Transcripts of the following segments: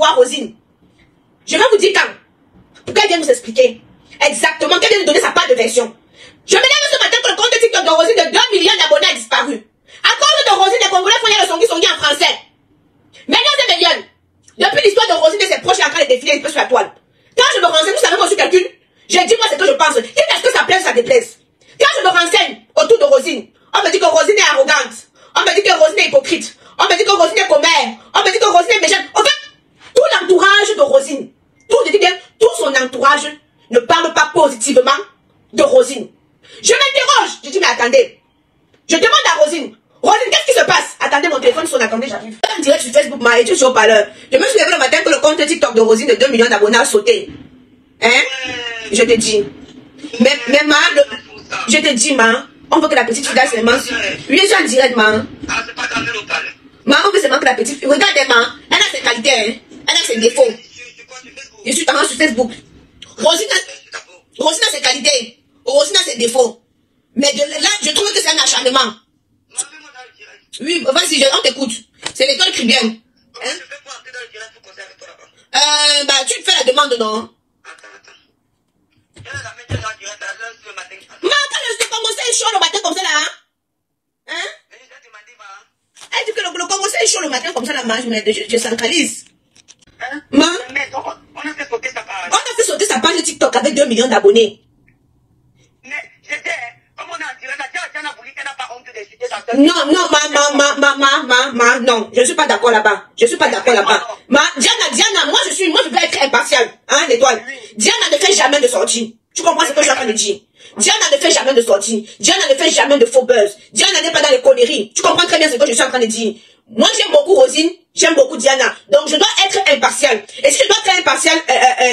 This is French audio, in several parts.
voir Rosine. Je vais vous dire quand. Pour qu'elle vienne nous expliquer. Exactement, qu'elle vienne nous donner sa part de version. Je me lève ce matin que le compte TikTok de Rosine de 2 millions d'abonnés a disparu. À cause de Rosine, les Congolais font le songi en français. Mesdames et messieurs, depuis l'histoire de Rosine et ses proches en train de défiler un peu sur la toile. Quand je me renseigne, vous savez moi sur quelqu'un, j'ai dit moi ce que je pense. Est-ce que ça plaise ou ça déplaise? Quand je me renseigne autour de Rosine, on me dit que Rosine est arrogante. On me dit que Rosine est hypocrite. On me dit que Rosine est commère. On me dit que Rosine est méchante. En fait, tout l'entourage de Rosine, tout son entourage ne parle pas positivement de Rosine. Je m'interroge. Je dis mais attendez. Je demande à Rosine. Rosine, qu'est-ce qui se passe? Attendez, mon téléphone sonne, attendez, j'arrive. En direct sur Facebook, ma étude sur parleur. Je me suis levé le matin que le compte TikTok de Rosine de 2 millions d'abonnés a sauté. Hein? Je te dis. Mais ma, je te dis, ma, on veut que la petite fille dasse les mains. Oui, je suis en direct, ma. Ah, c'est pas dans le local. Ma, on veut seulement que la petite fille. Regardez, ma, elle a ses qualités, hein. Elle a ses défauts. Je suis sur Facebook. Rosine a ses qualités. Rosine a ses défauts. Mais de là, je trouve que c'est un acharnement. Oui, vas-y, on t'écoute. C'est l'école qui vient. Hein? Bah, tu me fais la demande, non? Mais quand le Congo est chaud le matin comme ça, là, hein? Elle dit que le Congo est chaud le matin comme ça, là, je centralise. Hein? On a fait sauter sa page. On a fait sauter sa page TikTok avec 2 millions d'abonnés. Mais j'étais, comme on a dit, Diana voulu qu'elle n'a pas honte de citer sa soeur. Non, non, je ne suis pas d'accord là-bas. Je suis pas d'accord là-bas. Diana, moi je veux être impartial, hein, l'étoile. Diana ne fait jamais de sortie. Tu comprends ce que je suis en train de dire? Diana ne fait jamais de sortie. Diana ne fait jamais de faux buzz. Diana n'est pas dans les conneries. Tu comprends très bien ce que je suis en train de dire. Moi, j'aime beaucoup Rosine, j'aime beaucoup Diana. Donc, je dois être impartial. Et si je dois être impartial,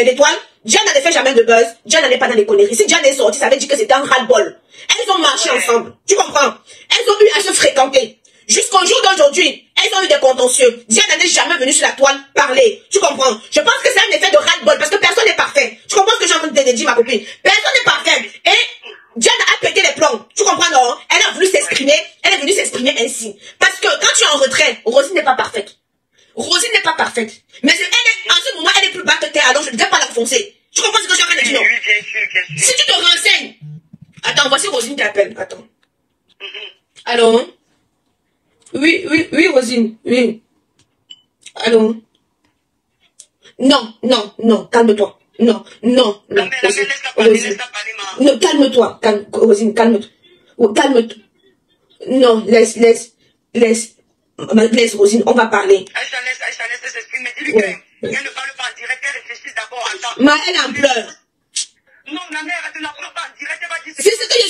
l'étoile, Diana ne fait jamais de buzz. Diana n'est pas dans les conneries. Si Diana est sortie, ça veut dire que c'était un ras-le-bol. Elles ont marché ensemble. Tu comprends? Elles ont eu à se fréquenter. Jusqu'au jour d'aujourd'hui, elles ont eu des contentieux. Diana n'est jamais venue sur la toile parler. Tu comprends? Je pense que c'est un effet de ras-le-bol parce que personne n'est parfait. Tu comprends ce que je suis en train de te dire, ma copine? Personne n'est parfait. Et Diana a pété les plombs. Tu comprends, non? Elle a voulu s'exprimer. Elle est venue s'exprimer ainsi. Parce que quand tu es en retrait, Rosine n'est pas parfaite. Rosine n'est pas parfaite. Mais en ce moment, elle est plus bas que terre. Alors je ne vais pas la foncer. Tu comprends ce que je suis en train de dire, non? Oui, si tu te renseignes. Attends, voici Rosine qui appelle. Attends. Allô? Oui, Rosine. Oui. Allô? Non, calme-toi. Non. Rosine. Non, calme-toi. Rosine, calme-toi. Calme-toi. Non, laisse, Rosine, on va parler. Elle laisse s'exprimer. Dis-lui qu'elle ne parle pas en direct, elle réfléchit d'abord. Elle en pleure. Non, ma mère, elle ne la prend pas en direct, elle va dire... C'est ce que je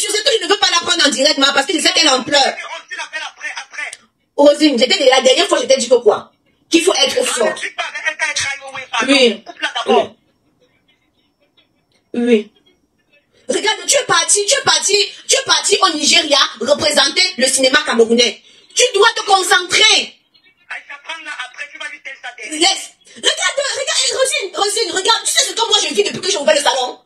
ne veux pas la prendre en direct, parce que je sais qu'elle en pleure. Tu l'appelles après. Rosine, la dernière fois, je t'ai dit que quoi? Qu'il faut être forte. Oui. Regarde, tu es parti au Nigeria représenter le cinéma camerounais. Tu dois te concentrer. Laisse. Regarde, Rosine, tu sais ce que moi je vis depuis que j'ai ouvert le salon?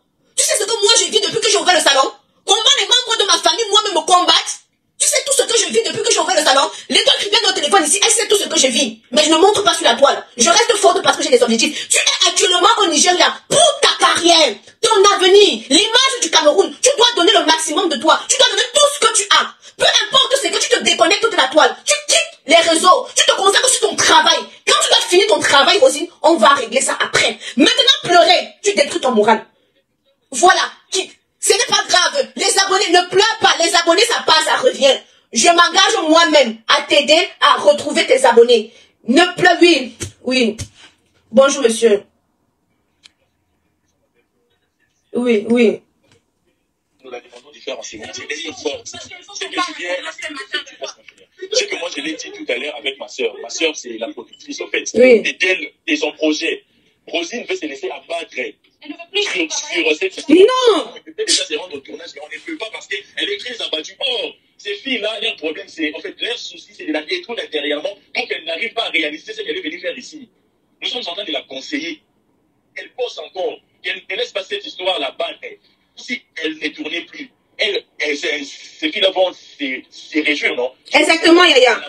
Comment les membres de ma famille, moi-même, me combattent? Tu sais tout ce que je vis depuis que j'ai ouvert le salon? L'étoile qui vient dans le téléphone ici, elle sait tout ce que je vis. Mais je ne montre pas sur la toile. Je reste forte parce que j'ai des objectifs. Tu es actuellement au Nigeria pour ta carrière, ton avenir, l'image du Cameroun. Tu dois donner le maximum de toi. Tu dois donner tout ce que tu as. Peu importe ce que tu te déconnectes de la toile. Tu quittes les réseaux. Tu te consacres sur ton travail. Quand tu dois finir ton travail, Rosine, on va régler ça après. Maintenant, pleurer, tu détruis ton moral. Voilà. Ce n'est pas grave. Les abonnés, ne pleure pas. Les abonnés, ça passe, ça revient. Je m'engage moi-même à t'aider à retrouver tes abonnés. Ne pleure, oui. Bonjour, monsieur. Oui. Nous la défendons différemment. C'est que moi, je l'ai dit tout à l'heure avec ma soeur. Ma soeur, c'est la productrice, en fait. Oui. Et son projet. Rosine veut se laisser abattre. Elle ne veut plus sur cette... Non. Elle peut déjà se rendre au tournage, mais on ne peut pas parce qu'elle est très abattue. Or, ces filles-là, leur problème, c'est, en fait, leur souci, c'est de la détruire intérieurement pour qu'elle n'arrive pas à réaliser ce qu'elle est venue faire ici. Nous sommes en train de la conseiller. Elle bosse encore. Qu'elle ne laisse pas cette histoire là-bas. Si elle ne tournait plus, ces filles-là vont se réjouir, non? Exactement, Yaya.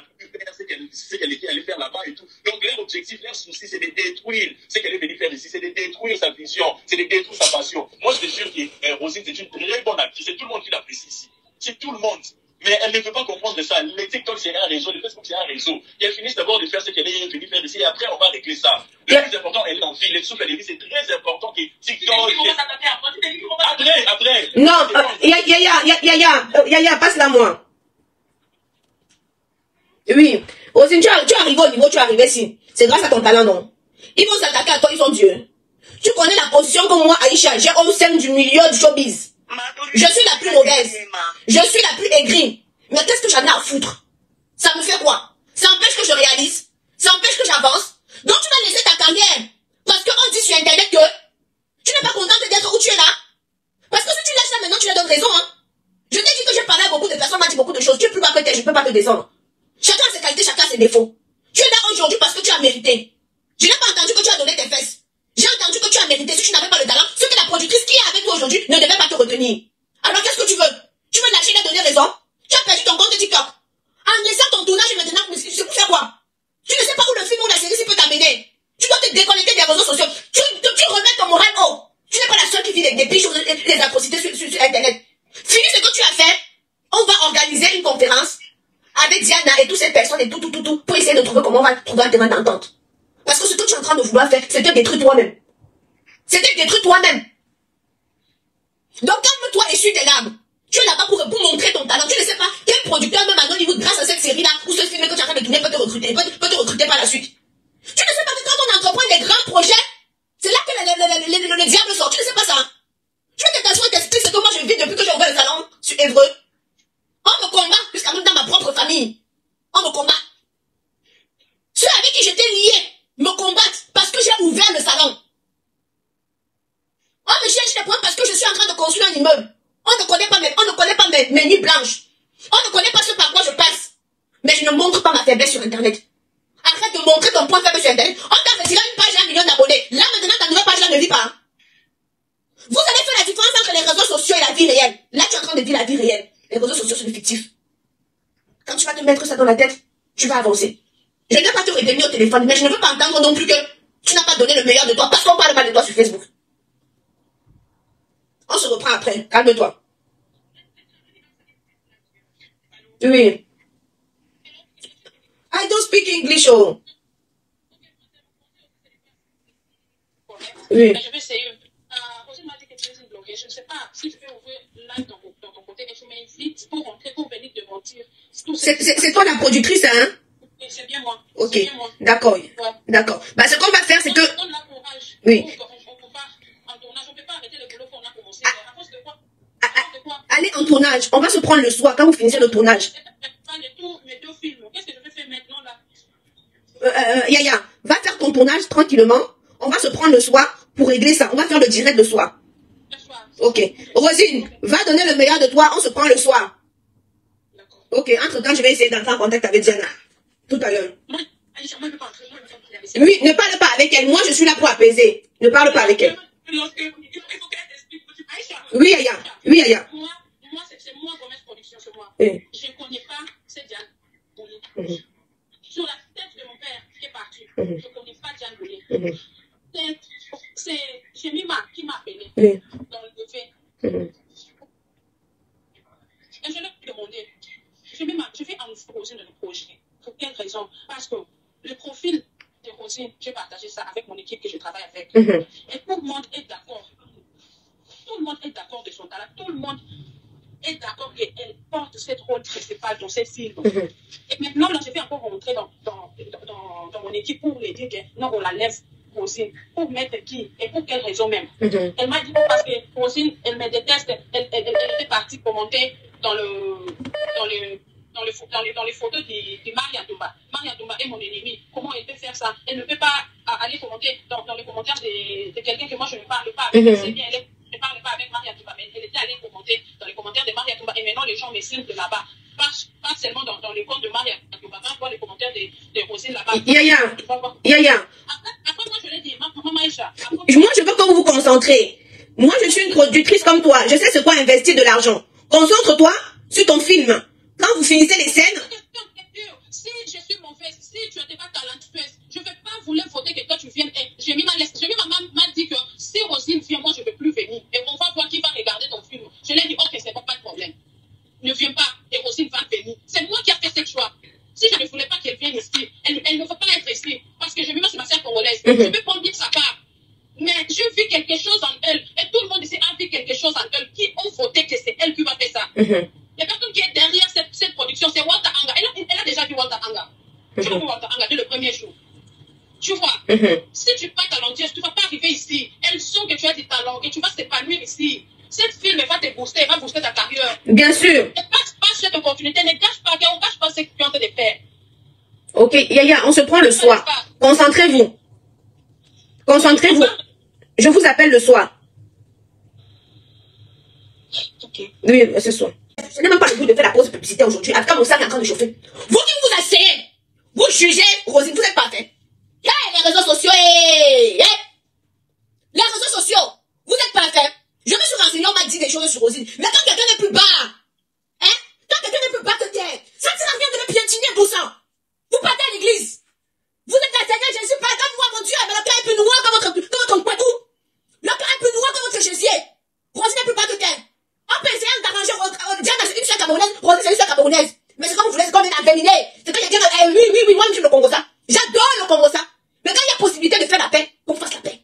ce qu'elle allait faire là-bas et tout. Donc leur objectif, leur souci, c'est de détruire ce qu'elle est venue faire ici, c'est de détruire sa vision, c'est de détruire sa passion. Moi, je te jure que Rosine, c'est une très bonne actrice, c'est tout le monde qui l'apprécie ici. C'est tout le monde. Mais elle ne veut pas comprendre de ça. Les TikTok, c'est un réseau, le Facebook, c'est un réseau. Et elle finit d'abord de faire ce qu'elle est venue faire ici, et après, on va régler ça. Le plus important, elle est en vie. Les sous qu'elle dit, c'est très important que TikTok... Après. Non, Yaya, passe-la moi. Oui. Aussi, tu es arrivé au niveau, tu es arrivé ici. C'est grâce à ton talent, non? Ils vont s'attaquer à toi, ils sont Dieu. Tu connais la position que moi, Aïcha, j'ai au sein du milieu du showbiz. Je suis la plus mauvaise. Je suis la plus aigrie. Mais qu'est-ce que j'en ai à foutre? Ça me fait quoi? Ça empêche que je réalise? Ça empêche que j'avance? Donc tu vas laisser ta carrière. Parce qu'on dit sur Internet que tu n'es pas contente d'être où tu es là. Parce que si tu lâches là maintenant, tu leur donnes raison. Hein? Je t'ai dit que j'ai parlé à beaucoup de personnes, m'a dit beaucoup de choses. Tu es plus bas que tel, je ne peux pas te descendre. Chacun a ses qualités, chacun a ses défauts. Tu es là aujourd'hui parce que tu as mérité. Je n'ai pas entendu que tu as donné tes fesses. J'ai entendu que tu as mérité. Si tu n'avais pas le talent, ce que la productrice qui est avec toi aujourd'hui ne devait pas te retenir. Alors qu'est-ce que tu veux? Tu veux lâcher et donner raison? Tu as perdu ton compte TikTok. En laissant ton tournage maintenant, c'est pour faire quoi? Tu ne sais pas où le film ou la série peut t'amener. Tu dois te déconnecter des réseaux sociaux. Tu remets ton moral haut. Tu n'es pas la seule qui vit des piches ou des atrocités sur Internet. Finis ce que tu as fait. On va organiser une conférence avec Diana et toutes ces personnes et tout, pour essayer de trouver comment on va trouver un terrain d'entente. Parce que ce que tu es en train de vouloir faire, c'est te détruire toi-même. C'est te détruire toi-même. Donc calme-toi et suis tes larmes. Tu es là-bas pour montrer ton talent. Tu ne sais pas quel producteur, même à Hollywood, grâce à cette série-là, ou ce film que tu es en train de tourner, peut te recruter par la suite. Tu ne sais pas que quand on entreprend des grands projets, c'est là que le diable sort. Tu ne sais pas ça. Tu veux que ta soeur t'explique ce que moi je vis depuis que j'ai ouvert le salon sur Évreux. On me combat, jusqu'à même dans ma propre famille. On me combat. Ceux avec qui j'étais lié me combattent parce que j'ai ouvert le salon. On me cherche des points parce que je suis en train de construire un immeuble. On ne connaît pas mes nuits blanches. On ne connaît pas ce par quoi je passe. Mais je ne montre pas ma faiblesse sur Internet. Arrête de montrer ton point faible sur Internet. On t'a retiré une page à 1 million d'abonnés. Là maintenant ta nouvelle page là ne vit pas. Vous avez fait la différence entre les réseaux sociaux et la vie réelle. Là tu es en train de vivre la vie réelle. Les réseaux sociaux sont fictifs. Quand tu vas te mettre ça dans la tête, tu vas avancer. Je ne vais pas te retenir au téléphone, mais je ne veux pas entendre non plus que tu n'as pas donné le meilleur de toi parce qu'on parle pas de toi sur Facebook. On se reprend après. Calme-toi. Oui. I don't speak English, oh. Oui. Je vais essayer. Rosine m'a dit que tu es une blogueuse. Je ne sais pas si tu peux ouvrir live dans ton côté et tu m'invites pour rentrer, pour venir te mentir. C'est toi la productrice, hein? C'est bien moi. Ok. D'accord. Ouais. D'accord. Bah, ce qu'on va faire, c'est que... On a courage. Oui. On peut pas en tournage. On ne peut pas arrêter le boulot qu'on a commencé. À cause de quoi? Allez en tournage. On va se prendre le soir quand vous finissez le tournage. Mes deux films. Qu'est-ce que je vais faire maintenant là? Yaya, va faire ton tournage tranquillement. On va se prendre le soir pour régler ça. On va faire le direct le soir. Le soir. Ok. Rosine, va donner le meilleur de toi. On se prend le soir. D'accord. Ok. Entre-temps, je vais essayer d'entrer en contact avec Diana. Tout à l'heure. Oui, ne parle pas avec elle. Moi, je suis là pour apaiser. Ne parle pas avec elle. Oui, Yaya. Oui, Yaya. Moi, c'est moi, Gomez Production, c'est moi. Oui. Je ne connais pas cette Diane Boulay. Sur la tête de mon père qui est parti, je ne connais pas Diane Boulay. C'est Jemima qui m'a appelé dans le levé. Et je lui ai demandé, Jemima, je vais en Rosine le projet. Pour quelle raison? Parce que le profil de Rosine, j'ai partagé ça avec mon équipe que je travaille avec. Et tout le monde est d'accord. Tout le monde est d'accord de son talent. Tout le monde est d'accord qu'elle porte cette rôle principal dans cette film. Et maintenant, là, je vais encore rentrer dans mon équipe pour lui dire que non, on la lève, Rosine. Pour mettre qui? Et pour quelle raison même? Elle m'a dit parce que Rosine, elle me déteste. Elle était partie commenter dans les photos de Maria Toumba. Maria Toumba est mon ennemi. Comment elle peut faire ça? Elle ne peut pas aller commenter dans les commentaires de quelqu'un que moi je ne parle pas avec. C'est bien, elle ne parle pas avec Maria Toumba, mais elle était allée commenter dans les commentaires de Maria Toumba. Et maintenant, les gens me signent de là-bas. Pas seulement dans les comptes de Maria Toumba, mais voir les commentaires de Rosine là-bas. Yaya. Après, moi, je l'ai dit, maman Maïcha. Moi, je veux que vous vous concentrez. Moi, je suis une productrice comme toi. Je sais ce quoi investir de l'argent. Concentre-toi sur ton film. Quand vous finissez les scènes... Si je suis mon si tu n'étais pas talentueuse, je ne vais pas vouloir voter que toi tu viennes. J'ai mis maman m'a dit que si Rosine vient, moi je ne vais plus venir. Et on va voir qui va regarder ton film. Je lui ai dit, ok, c'est bon, pas de problème. Ne viens pas et Rosine va venir. C'est moi qui ai fait ce choix. Si je ne voulais pas qu'elle vienne ici, elle ne veut pas être ici. Parce que je vis, moi, c'est ma sœur congolaise. Je peux prendre bien sa part. Mais je vis quelque chose en elle. Et tout le monde ici a vu quelque chose en elle. Qui ont voté que c'est elle qui va faire ça. La personne qui est derrière cette production, c'est Walter Anga. Elle a déjà vu Walter Anga. Tu as vu Walter Anga dès le premier jour. Tu vois, si tu n'es pas talentueuse, tu ne vas pas arriver ici. Elles sont que tu as du talent, que tu vas s'épanouir ici. Cette film va te booster, elle va booster ta carrière. Bien sûr. Ne passe pas cette opportunité, ne gâche pas, on ne gâche pas ce que tu es en train de faire. Ok, Yaya, on se prend le soir. Concentrez-vous. Concentrez-vous. Je vous appelle le soir. Ok. Oui, ce soir. Je n'ai même pas le goût de faire la pause publicitaire aujourd'hui. Après, mon sac est en train de chauffer. Vous qui vous asseyez, vous jugez, Rosine, vous êtes parfait. Yeah, les réseaux sociaux, les réseaux sociaux, vous êtes parfait. Je me suis renseigné, on m'a dit des choses sur Rosine. Mais quand quelqu'un n'est plus bas, quand quelqu'un n'est plus bas que terre, ça ne sert à rien de le piétiner pour ça. Vous partez à l'église. Vous êtes la Seigneur Jésus, pardonne-moi, mon Dieu, mais le cœur est plus noir que votre poitou. Le cœur est plus noir que votre gésier. Rosine n'est plus bas que terre. On peut essayer d'arranger, Diana, c'est une soeur camerounaise, Rosine, c'est une soeur camerounaise. Mais c'est comme vous voulez, c'est comme une avéminée. C'est quand il y a quelqu'un, oui, moi, j'aime le Congo ça. J'adore le Congo ça. Mais quand il y a possibilité de faire la paix, qu'on fasse la paix.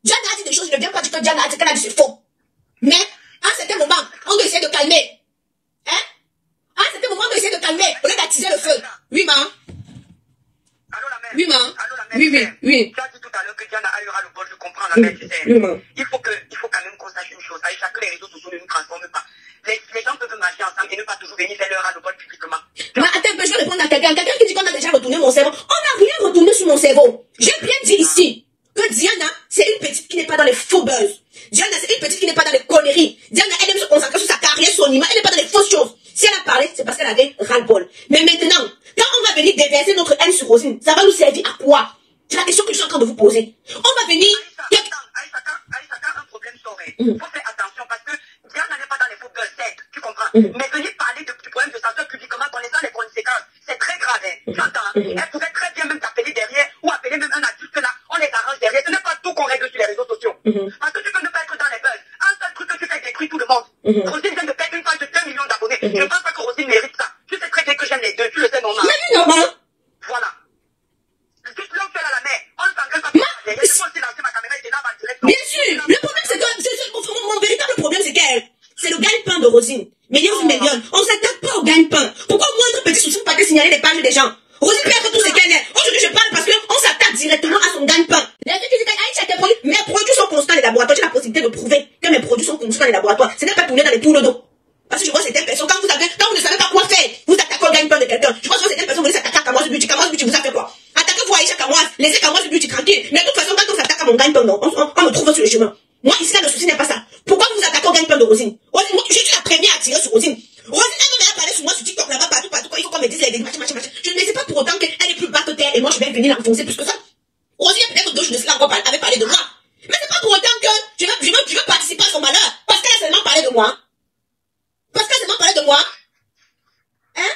Diana a dit des choses, je ne viens pas dire que Diana a dit qu'elle a dit c'est faux. Mais, à un certain moment, on doit essayer de calmer. À un certain moment, on doit essayer de calmer, au lieu d'attiser le feu. Oui, ma. Allô, la mère. Oui, ma. Allô, la mère. Oui. Tu as dit tout à l'heure que Diana a eu ras le bol, je comprends, la mère, tu sais. Oui, ma. Il faut quand même qu'on sache une chose. Aïcha, que les réseaux sociaux ne nous transforment pas. Les gens peuvent marcher ensemble et ne pas toujours venir faire leur ras le bol publiquement. Mais attends, je vais répondre à quelqu'un. Quelqu'un qui dit qu'on a déjà retourné mon cerveau. On n'a rien retourné sur mon cerveau. J'ai bien dit ici que Diana, c'est une petite qui n'est pas dans les faux buzz. Diana, c'est une petite qui n'est pas dans les conneries. Diana, elle aime se concentrer sur sa carrière, son image. Elle n'est pas dans les fausses choses. Si elle a parlé, c'est parce qu'elle avait ras-le-bol. Mais maintenant, quand on va venir déverser notre haine sur Rosine, ça va nous servir à quoi? C'est la question que je suis en train de vous poser. On va venir... Aïcha, quand un problème sort, il faut faire attention parce que Diana n'est pas dans les faux buzz, tu comprends? Mais venir parler du problème de sa soeur publiquement, connaissant les conséquences, c'est très grave. Tu entends? Elle pouvait très bien même t'appeler derrière ou appeler même un adulte là, on les arrange derrière. Ce n'est pas tout qu'on règle sur les réseaux sociaux. Parce que tu peux ne pas être dans les buzz. Un seul truc que tu fais détruire tout le monde. Rosine vient de perdre une page de 2 millions d'abonnés. Je ne pense pas que Rosine mérite ça. Tu sais très bien que j'aime les deux, tu le sais normal. Mais normal. Voilà. Juste là où tu es à la mer, on ne s'engage pas pour derrière. Je peux aussi lancer ma caméra et t'es là en direct. Bien sûr. Le problème, c'est que mon véritable problème, c'est qu'elle, c'est le gagne-pain de Rosine. Millions et millions. On ne s'attaque pas au gagne-pain. Pourquoi moindre petit souci, vous partez signaler les pages des gens? Rosine perd tout ce qu'elle est. Aujourd'hui, je parle parce qu'on s'attaque directement à son gagne-pain. Les gens qui disent qu'Aïcha, tes produits, mes produits sont constants dans les laboratoires. J'ai la possibilité de prouver que mes produits sont constants dans les laboratoires. Ce n'est pas tourné dans les poules d'eau. Parce que je vois certaines personnes, quand vous ne savez pas quoi faire, vous attaquez au gagne-pain de quelqu'un. Je vois certaines personnes, vous voulez s'attaquer à Kamoise Beauty. Kamoise Beauty vous a fait quoi? Attaquez-vous à Aïcha Kamoise, laissez Kamoise Beauty tranquille. Mais de toute façon, quand on s'attaque à mon gagne-pain, non, on me trouve sur le chemin. Moi, ici, là, le souci n'est pas ça. Pourquoi vous attaquez au gagne-pain de Rosine? Rosine, moi, je suis la première à tirer sur Rosine. Rosine, elle me parlé sur moi sur TikTok, là-bas, partout, il faut qu'on me dise les machin. Je ne sais pas pour autant qu'elle est plus bas que terre et moi, je vais venir l'enfoncer plus que ça. Rosine, peut-être que je ne sais pas encore avait parlé de moi. Mais c'est pas pour autant que je veux participer à son malheur. Parce qu'elle a seulement parlé de moi. Parce qu'elle a seulement parlé de moi. Hein?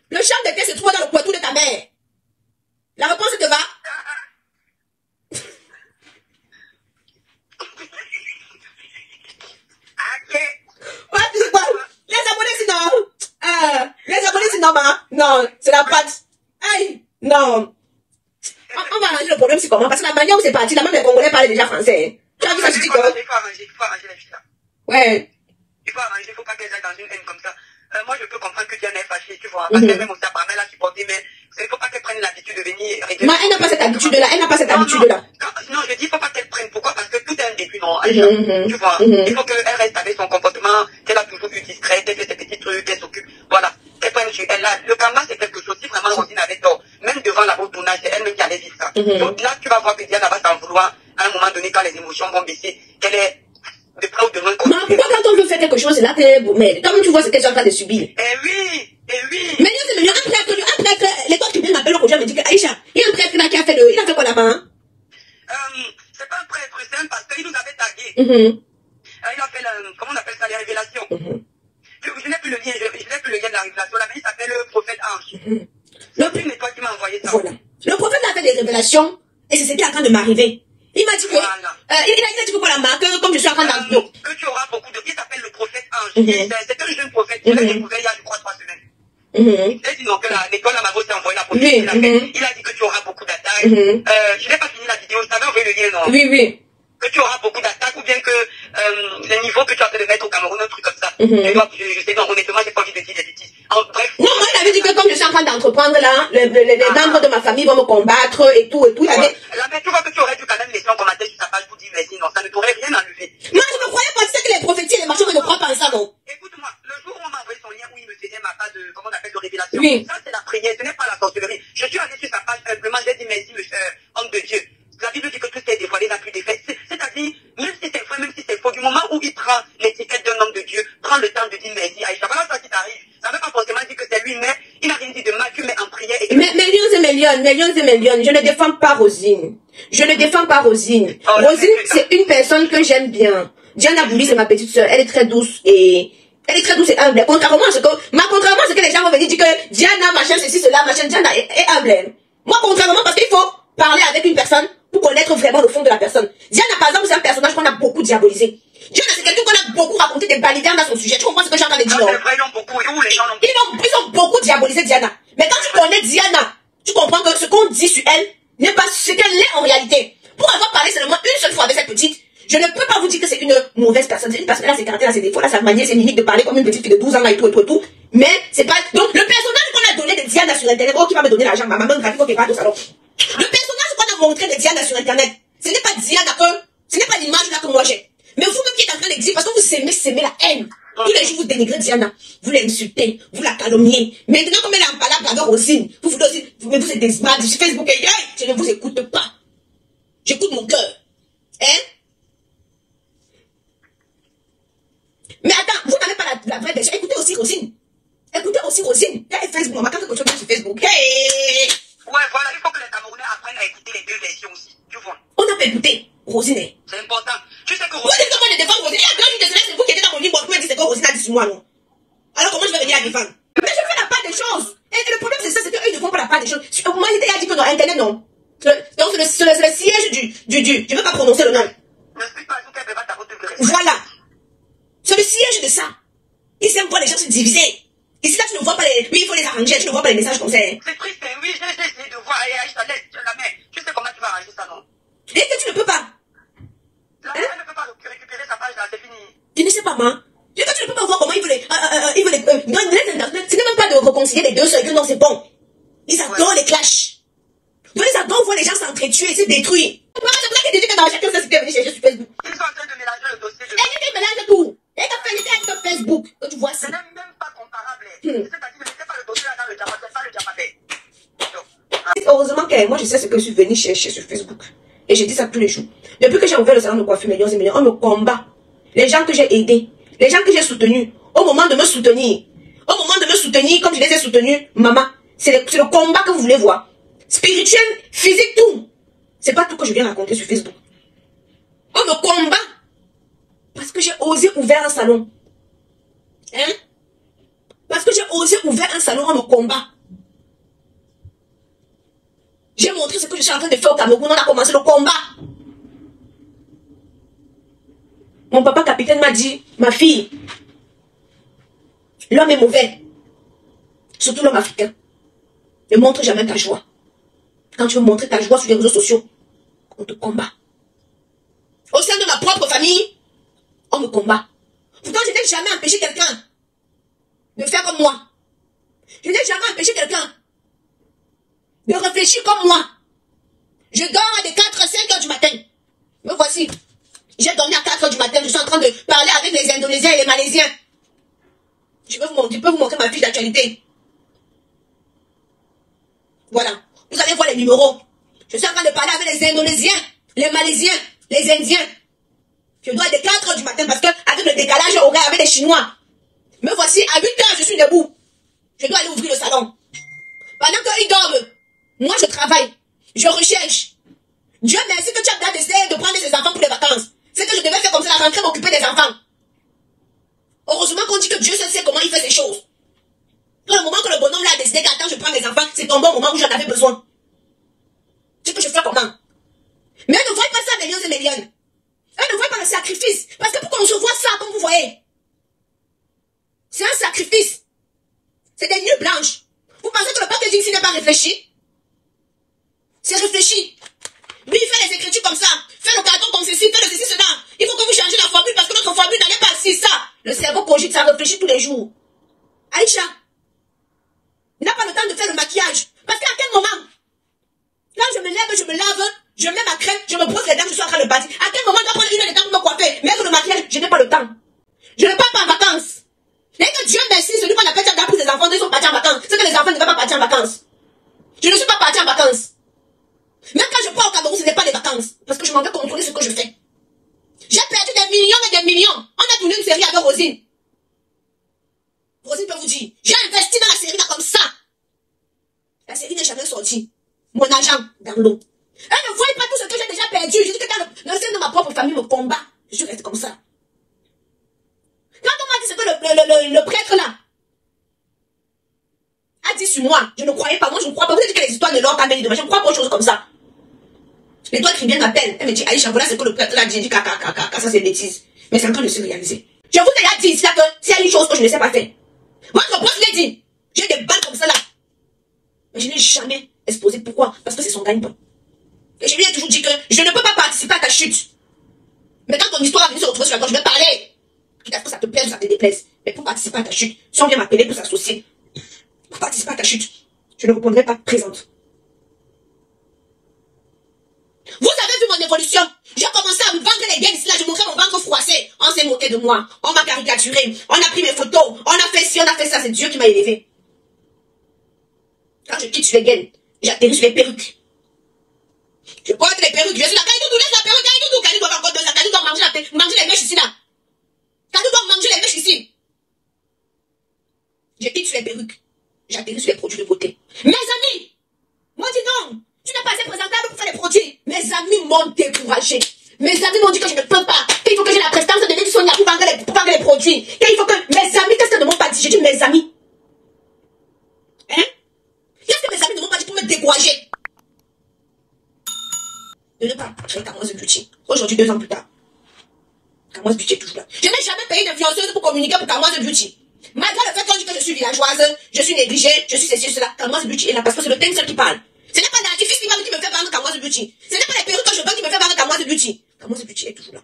Le champ de terre se trouve dans le poitou de ta mère. La réponse te va? Les abonnés sinon, non, c'est la patte. Aïe, non. On va arranger le problème, c'est comment? Parce que la manière où c'est parti, la même les Congolais parlent déjà français. Tu as vu ça, je dis quoi? Il faut arranger les filles là. Ouais. Il faut arranger, il faut pas qu'elles aillent dans une haine comme ça. Moi, je peux comprendre que Diana est fâchée, tu vois. Parce qu'elle même aussi apparemment elle a supporté, mais il ne faut pas qu'elle prenne l'habitude de venir régler. Mais elle n'a pas cette habitude-là, Non, je dis, il ne faut pas qu'elle prenne. Pourquoi? Parce que tout est un début, non? Tu vois. Il faut qu'elle reste avec son comportement, qu'elle a toujours eu discrète, qu'elle fait ses petits trucs, qu'elle s'occupe. Voilà. Qu'elle prenne sur elle. Le karma, c'est quelque chose. Si vraiment Rosine avait tort, même devant la route tournage, c'est elle-même qui allait vivre ça. Donc là, tu vas voir que Diana va s'en vouloir à un moment donné quand les émotions vont baisser, qu'elle est de près ou de loin. Mais pourquoi quand on veut faire quelque chose, c'est là que mais toi-même tu vois ce qu'elle est en train de subir. Eh oui. Mais c'est mieux, un prêtre, l'école qui vient m'appeler aujourd'hui, elle me dit que Aïcha, il y a un prêtre là qui a fait il a fait quoi là-bas, hein? C'est pas un prêtre, c'est un pasteur, il nous avait tagué. Il a fait comment on appelle ça, les révélations. Je n'ai plus le lien de la révélation, là, mais il s'appelle le prophète Ange. C'est une étoile m'a envoyé ça. Voilà. Le prophète a fait des révélations et c'est ce qui est en train de m'arriver. Il m'a dit que, Voilà. il a dit que voilà, que comme je suis en train d'en... Que tu auras beaucoup de... Il s'appelle le prophète Ange. C'est un jeune prophète. Il a découvert il y a, je crois, 3 semaines. Il a dit non, que l'école à Mago s'est envoyé la prophétie. Il a dit que tu auras beaucoup d'attaques. Je n'ai pas fini la vidéo. Tu avais envoyé le lien, non? Oui, oui. Que tu auras beaucoup d'attaques ou bien que le niveau que tu as fait de mettre au Cameroun, un truc comme ça. Je sais, non, honnêtement, j'ai pas envie de dire des bêtises. Bref. Non, moi, il avait dit que comme je suis en train d'entreprendre là, les membres de ma famille vont me combattre et tout. Il avait... Là, mais tu vois que tu aurais dû quand même laisser un commentaire sur sa page pour dire merci. Non, ça ne t'aurait rien enlevé. Moi, je me croyais penser que les prophéties et les marchés ne croient pas en ça, non? Écoute-moi, le jour où on m'a envoyé son lien où il me faisait ma page de, comment on appelle, de révélation. Oui. Ça, c'est la prière, ce n'est pas la sorcellerie. Je suis allé sur sa page, simplement, j'ai dit merci, monsieur, homme de Dieu. La Bible dit que tout est dévoilé, n'a plus d'effet. C'est-à-dire, même si c'est vrai, même si c'est faux, du moment où il prend l'étiquette d'un homme de Dieu, prend le temps de dire merci. Aïcha, voilà ça qui t'arrive. Ça ne veut pas forcément dire que c'est lui, mais il n'a rien dit de mal, tu mets en prière. Et Millions et millions. Je ne défends pas Rosine. Rosine, c'est une personne que j'aime bien. Diana Bouli, c'est ma petite soeur. Elle est très douce et humble. Contrairement à ce que les gens vont venir dire que Diana, machin, ceci, cela, machin, Diana est humble. Moi, contrairement, parce qu'il faut parler avec une personne pour connaître vraiment le fond de la personne. Diana, par exemple, c'est un personnage qu'on a beaucoup diabolisé. Diana, c'est quelqu'un qu'on a beaucoup raconté des balivernes dans son sujet. Tu comprends ce que j'ai en train de dire? c'est vrai, ils ont beaucoup, et où les gens l'ont Ils ont beaucoup diabolisé Diana. Mais quand tu connais Diana, tu comprends que ce qu'on dit sur elle n'est pas ce qu'elle est en réalité. Pour avoir parlé seulement une seule fois avec cette petite, je ne peux pas vous dire que c'est une mauvaise personne. C'est une personne, là, ses caractères, là, ses défauts, là, sa manière, ses mimiques de parler comme une petite fille de 12 ans, là, et tout. Mais c'est pas... Donc, le personnage qu'on a donné de Diana sur Internet, oh, qui va me donner l'argent, ma maman graphique, qui va au salon. Le personnage qu'on a montré de Diana sur Internet, ce n'est pas Diana ce n'est pas l'image là que moi j'ai. Mais vous-même qui êtes en train de dire, parce que vous s'aimez la haine. Tous les jours, vous dénigrez Diana. Vous l'insultez, vous la calomniez. Maintenant, comme elle est en palabre avec Rosine, vous voulez aussi, vous êtes des smarts sur Facebook et je ne vous écoute pas. J'écoute mon cœur. Hein? Mais attends, vous n'avez pas la vraie version. Écoutez aussi Rosine. Elle est Facebook, on m'a quand même sur Facebook. Hey! Ouais, voilà, il faut que les Camerounais apprennent à écouter les deux versions aussi. Tu vois? On n'a pas écouté Rosine. C'est important. Tu sais que Vous dites que moi je défends Rosine. Il y a deux jours de cela, c'est vous qui étiez dans mon livre, vous m'avez dit c'est que Rosine a dit sur moi, non? Alors comment je vais venir à défendre? Mais je fais la part des choses. Et le problème c'est ça, c'est qu'eux ils ne font pas la part des choses. Moi il a dit que non, Internet non. Donc c'est le siège du, je ne veux pas prononcer le nom. n'explique pas tout qu'elle peut pas t'apporter de respect. Voilà. C'est le siège de ça. Ils aiment voir les gens se diviser. Ici, là, tu ne vois pas les... Oui, il faut les arranger, tu ne vois pas les messages comme ça. C'est triste, hein. Oui, j'ai essayé de voir. Et je te laisse la main. Tu sais comment tu vas arranger ça, non? Et que tu ne peux pas. La main, elle ne peut pas récupérer sa page là, c'est fini. Tu ne sais pas, moi. Et que tu ne peux pas voir comment ils veulent les... c'est même pas de réconcilier les deux sœurs, que non, c'est bon. Ils adorent les clashs. Donc, ils adorent voir les gens s'entretuer et se détruire. C'est pour ça que tu dis que dans chacun sait ce qu'elle est venue chercher sur Facebook. Ils sont en train de mélanger le dossier de... Elle mélange tout. Elle t'a fait avec ton Facebook. Que tu vois ça. Ce n'est même pas comparable. C'est-à-dire que ce n'est pas le dossier là dans le diamant, c'est pas le diamant. Heureusement que moi, je sais ce que je suis venue chercher sur Facebook. Et je dis ça tous les jours. Depuis que j'ai ouvert le salon de coiffure Millions et Millions, on me combat. Les gens que j'ai aidés, les gens que j'ai soutenus, au moment de me soutenir, comme je les ai soutenus, maman, c'est le combat que vous voulez voir. Spirituel, physique, tout. C'est pas tout que je viens raconter sur Facebook. On me combat. Parce que j'ai osé ouvrir un salon. Hein? Parce que j'ai osé ouvrir un salon, on me combat. J'ai montré ce que je suis en train de faire au Cameroun, on a commencé le combat. Mon papa capitaine m'a dit, ma fille, l'homme est mauvais. Surtout l'homme africain. Ne montre jamais ta joie. Quand tu veux montrer ta joie sur les réseaux sociaux, on te combat. Au sein de ma propre famille, on me combat. Pourtant, je n'ai jamais empêché quelqu'un de faire comme moi. Je n'ai jamais empêché quelqu'un de réfléchir comme moi. Je dors à des 4 à 5 heures du matin. Me voici. J'ai dormi à 4 heures du matin. Je suis en train de parler avec les Indonésiens et les Malaisiens. Je peux vous montrer ma fiche d'actualité. Voilà. Vous allez voir les numéros. Je suis en train de parler avec les Indonésiens, les Malaisiens, les Indiens. Je dois être 4 heures du matin parce que avec le décalage horaire avec les Chinois. Me voici, à 8 heures, je suis debout. Je dois aller ouvrir le salon. Pendant qu'ils dorment, moi je travaille. Je recherche. Dieu merci que tu as décidé de prendre ses enfants pour les vacances. C'est que je devais faire comme ça, la rentrée, m'occuper des enfants. Heureusement qu'on dit que Dieu seul sait comment il fait ces choses. Dans le moment que le bonhomme là a décidé décidé qu'attends, je prends mes enfants, c'est ton bon moment où j'en avais besoin. C'est que je fais comment? Mais ne voyez pas ça, mes lions et mes lionnes. Ne voyez pas le sacrifice. Parce que pour qu'on se voit ça, comme vous voyez, c'est un sacrifice. C'est des nuits blanches. Vous pensez que le packaging ici n'est pas réfléchi? C'est réfléchi. Lui, il fait les écritures comme ça. Fait le carton comme ceci, fait le ceci, cela. Il faut que vous changez la formule parce que notre formule n'allait pas si ça. Le cerveau cogite, ça réfléchit tous les jours. Aïcha, il n'a pas le temps de faire le maquillage. Parce qu'à quel moment? Quand je me lève, je me lave, je mets ma crème, je me brosse les dents, je suis en train de bâtir. À quel moment je dois prendre une heure de temps pour me coiffer? Mais le maquillage, je n'ai pas le temps. Je ne pars pas en vacances. Et que Dieu merci, celui qu'on appelle ça pour ses enfants, ils sont partis en vacances. C'est que les enfants ne veulent pas partir en vacances. Je ne suis pas parti en vacances. Même quand je pars au Cameroun, ce n'est pas des vacances. Parce que je m'en vais contrôler ce que je fais. J'ai perdu des millions et des millions. On a tourné une série avec Rosine. Rosine peut vous dire, j'ai investi dans la série là comme ça. La série n'est jamais sortie. Mon argent dans l'eau. Elle ne voyait pas tout ce que j'ai déjà perdu. Je dis que dans le sein de ma propre famille me combat. Je suis restée comme ça. Quand on m'a dit ce que le prêtre là a dit sur moi, je ne croyais pas. Moi, je ne crois pas. Vous avez dit que les histoires de l'or t'amènent demain. Je ne crois pas aux choses comme ça. L'étoile qui vient m'appelle. Elle me dit, Aïcha, voilà ce que le prêtre là dit. J'ai dit, caca, ça c'est bêtise. Mais c'est en train de se réaliser. Je vous ai déjà dit ici là que s'il y a une chose que je ne sais pas faire. Votre boss l'a dit. J'ai des balles comme ça là. Mais je n'ai jamais exposé. Pourquoi? Parce que c'est son gagne-pain. Et je lui ai toujours dit que je ne peux pas participer à ta chute. Mais quand ton histoire va venir se retrouver sur la gauche, je vais parler. Quitte à ce que ça te plaise ou ça te déplaise. Mais pour participer à ta chute, si on vient m'appeler pour s'associer, pour participer à ta chute, je ne répondrai pas présente. Vous avez vu mon évolution. J'ai commencé à me vendre les gains ici là, je montrais mon ventre froissé. On s'est moqué de moi. On m'a caricaturé. On a pris mes photos. On a fait ci, on a fait ça. C'est Dieu qui m'a élevé. Quand je quitte sur les gains, j'atterris sur les perruques. Je porte les perruques. Je suis là. Kalidou, laisse la perruque. Kalidou doit encore 2 ans. Kalidou doit manger les mèches ici là. Kalidou doit manger les mèches ici. Je quitte sur les perruques. J'atterris sur les produits de beauté. Mes amis m'ont dit non. Tu n'es pas assez présentable pour faire les produits. Mes amis m'ont découragé. Mes amis m'ont dit que je ne peux pas. Qu'il faut que j'ai la prestance de Lady Sonia pour vendre les produits. Qu'il faut que mes amis, qu'est-ce qu'ils ne m'ont pas dit? J'ai dit mes amis. Hein? Qu'est-ce que mes amis ne m'ont pas dit pour me décourager? De ne pas créer Kamoise Beauty. Aujourd'hui, 2 ans plus tard, Kamoise Beauty est toujours là. Je n'ai jamais payé d'influenceuse pour communiquer pour Kamoise Beauty. Malgré le fait qu'on dit que je suis villageoise, je suis négligée, je suis ceci, cela, Kamoise Beauty est là parce que c'est le thème seul qui parle. Ce n'est pas l'artifice qui me fait vendre Kamoise Beauty. Ce n'est pas les perruques que je vends qui me fait vendre Kamoise Beauty. Kamoise Beauty est toujours là.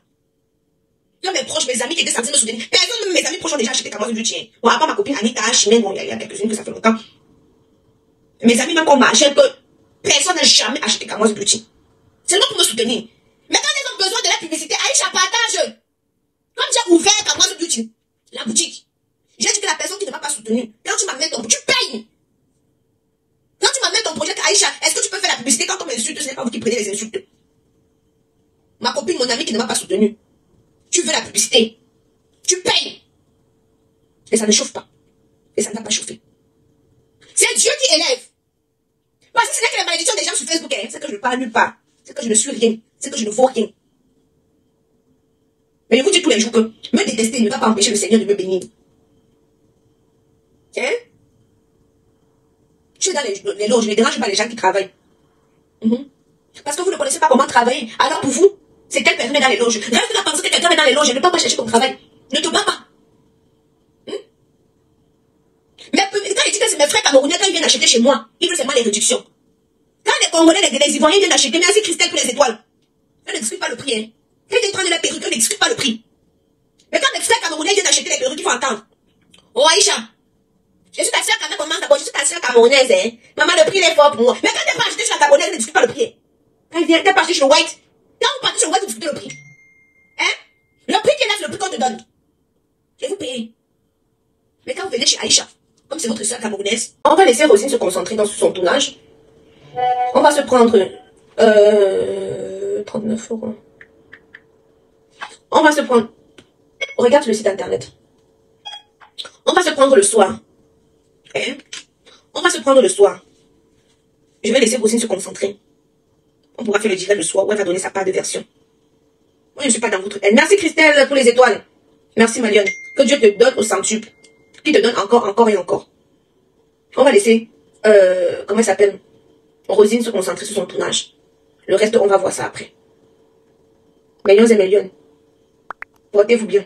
Là, mes proches, mes amis qui étaient censés me soutenir, personne, même mes amis proches ont déjà acheté Kamoise Beauty. Bon, à part ma copine Anita, Chimène, bon, il y a quelques-unes que ça fait longtemps. Mes amis, même qu'on m'achète, que personne n'a jamais acheté Kamoise Beauty. Seulement pour me soutenir. Mais quand ils ont besoin de la publicité, Aïcha partage. Comme j'ai ouvert Kamoise Beauty, la boutique, j'ai dit que la personne qui ne m'a pas soutenu, quand tu m'amènes ton projet, tu payes. Quand tu m'amènes ton projet, Aïcha, est-ce que tu peux faire la publicité quand on m'insulte? Ce n'est pas vous qui prenez les insultes. Ma copine, mon ami qui ne m'a pas soutenu, tu veux la publicité, tu payes. Et ça ne chauffe pas. Et ça ne va pas chauffer. C'est Dieu qui élève. Parce que ce n'est que la malédiction des gens sur Facebook, hein, c'est que je ne parle nulle part. C'est que je ne suis rien. C'est que je ne vaux rien. Mais je vous dis tous les jours que me détester ne va pas empêcher le Seigneur de me bénir. Hein? Je suis dans les loges, je ne dérange pas les gens qui travaillent. Parce que vous ne connaissez pas comment travailler. Alors pour vous, c'est quelle personne est dans les loges. Reste là penser que quelqu'un est dans les loges et ne peut pas chercher ton travail. Ne te bats pas. Mais quand il dit que c'est mes frères camerounais, quand ils viennent acheter chez moi, ils veulent seulement les réductions. Quand les Congolais, les Ivoiriens viennent acheter, merci Christelle pour les étoiles. Eux ne discutent pas le prix. Hein. Quand ils prennent la perruque, eux ne discutent pas le prix. Mais quand les frères camerounais viennent acheter les perruques, il faut entendre. Oh Aïcha, je suis ta soeur quand même, comment d'abord, je suis ta soeur camerounaise. Hein. Maman, le prix est fort pour moi. Mais quand t'es pas acheté chez la camerounaise, ils ne discutent pas le prix. Quand ils viennent, t'es pas acheté chez le White. Quand vous partez chez le White, vous discutez le prix. Hein? Le prix qui est là, c'est le prix qu'on te donne. Je vais vous payer. Mais quand vous venez chez Aïcha, comme c'est votre soeur camerounaise, on va laisser Rosine se concentrer dans son tournage. On va se prendre 39 €. On va se prendre... Regarde le site internet. On va se prendre le soir. Hein? On va se prendre le soir. Je vais laisser Rosine se concentrer. On pourra faire le direct le soir où elle va donner sa part de version. Moi, je ne suis pas dans votre... Merci Christelle pour les étoiles. Merci Malione. Que Dieu te donne au centuple. Qui te donne encore et encore. On va laisser comment elle s'appelle, Rosine se concentrer sur son tournage. Le reste, on va voir ça après. Millions et millions. Portez-vous bien.